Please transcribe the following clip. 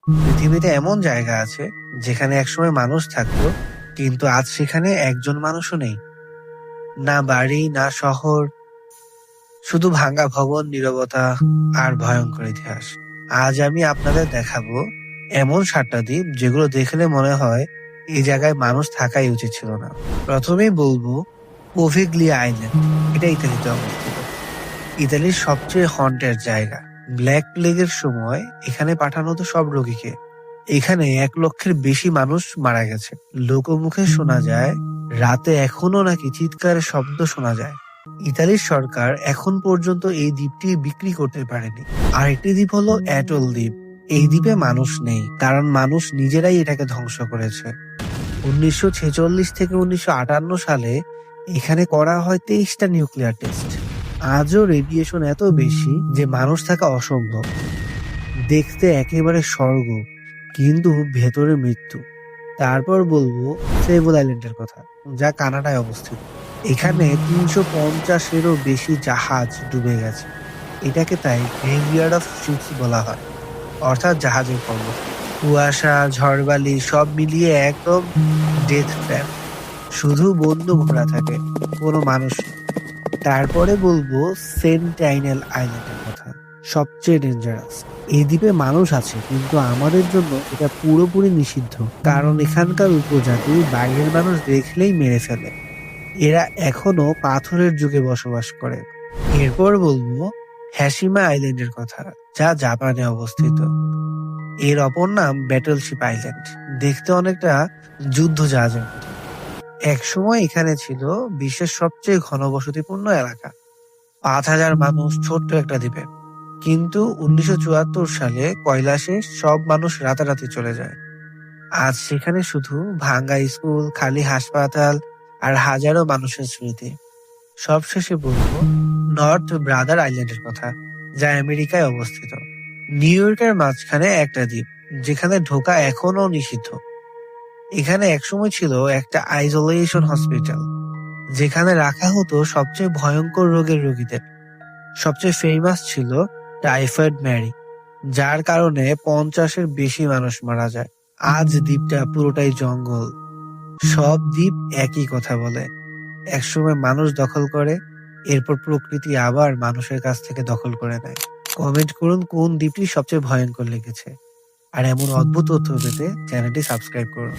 পৃথিবীতে এমন জায়গা আছে যেখানে একসময় মানুষ থাকতো, কিন্তু আজ সেখানে একজন মানুষও নেই। না বাড়ি, না শহর, শুধু ভাঙা ভবন, নীরবতা আর ভয়ঙ্কর ইতিহাস। আজ আমি আপনাদের দেখাবো এমন 7টা দ্বীপ যেগুলো দেখলে মনে হয় এই জায়গায় মানুষ থাকাই উচিত ছিল না। প্রথমেই বলবো পোভিগলিয়া আইল্যান্ড। এটা ইতালিতে অবস্থিত। ইতালির সবচেয়ে হন্টেড জায়গা। ব্ল্যাক প্লেগের সময় এখানে পাঠানো হতো সব রোগীকে। এখানে 1 লক্ষের বেশি মানুষ মারা গেছে। লোকমুখে শোনা যায় রাতে এখনো নাকি চিৎকারের শব্দ শোনা যায়। ইতালির সরকার এখন পর্যন্ত এই দ্বীপটি বিক্রি করতে পারেনি। আরেকটি দ্বীপ হলো অ্যাটল দ্বীপ। এই দ্বীপে মানুষ নেই, কারণ মানুষ নিজেরাই এটাকে ধ্বংস করেছে। 1946 থেকে 1958 সালে এখানে করা হয় 23টা নিউক্লিয়ার টেস্ট। আজও রেডিয়েশন এত বেশি যে মানুষ থাকা অসম্ভব। দেখতে একেবারে স্বর্গ, কিন্তু ভেতরে মৃত্যু। তারপর বলবো সেবল আইল্যান্ডের কথা, যা কানাডায় অবস্থিত। এখানে 350-এরও বেশি জাহাজ ডুবে গেছে। এটাকে তাই গ্রেভইয়ার্ড অফ শিপস বলা হয়, অর্থাৎ জাহাজের কবর। কুয়াশা, ঝড়বালি সব মিলিয়ে একদম ডেথ ট্র্যাপ। শুধু বন্দুক ঘোরা থাকে, কোনো মানুষ নেই। তারপরে বলবো সেন্টাইনেল আইল্যান্ডের কথা, সবচেয়ে ডেঞ্জারাস। এই দ্বীপে মানুষ আছে, কিন্তু আমাদের জন্য এটা পুরোপুরি নিষিদ্ধ, কারণ এখানকার উপজাতি বাইরের মানুষ দেখলেই মেরে ফেলে। এরা এখনো পাথরের যুগে বসবাস করে। এরপর বলবো হ্যাশিমা আইল্যান্ডের কথা, যা জাপানে অবস্থিত। এর অপর নাম ব্যাটলশিপ আইল্যান্ড। দেখতে অনেকটা যুদ্ধ জাহাজের মতো। একসময় এখানে ছিল বিশ্বের সবচেয়ে ঘনবসতিপূর্ণ এলাকা। 5,000 মানুষ ছোট্ট একটা দ্বীপে। কিন্তু 1974 সালে কয়লা শেষ, সব মানুষ রাতারাতি চলে যায়। আজ সেখানে শুধু ভাঙ্গা স্কুল, খালি হাসপাতাল আর হাজারো মানুষের স্মৃতি। সবশেষে বলবো নর্থ ব্রাদার আইল্যান্ডের কথা, যা আমেরিকায় অবস্থিত। নিউ ইয়র্কের মাঝখানে একটা দ্বীপ, যেখানে ঢোকা এখনো নিষিদ্ধ। এখানে একসময় ছিল একটা আইসোলেশন হসপিটাল, যেখানে রাখা হতো সবচেয়ে ভয়ঙ্কর রোগের রোগীদের। সবচেয়ে ফেমাস ছিল টাইফয়েড ম্যারি, যার কারণে 50-এর বেশি মানুষ মারা যায়। আজ দ্বীপটা পুরোটাই জঙ্গল। সব দ্বীপ একই কথা বলে, একসময় মানুষ দখল করে, এরপর প্রকৃতি আবার মানুষের কাছ থেকে দখল করে নেয়। কমেন্ট করুন কোন দ্বীপটি সবচেয়ে ভয়ঙ্কর লেগেছে। আর এমন অদ্ভুত তথ্য পেতে চ্যানেলটি সাবস্ক্রাইব করুন।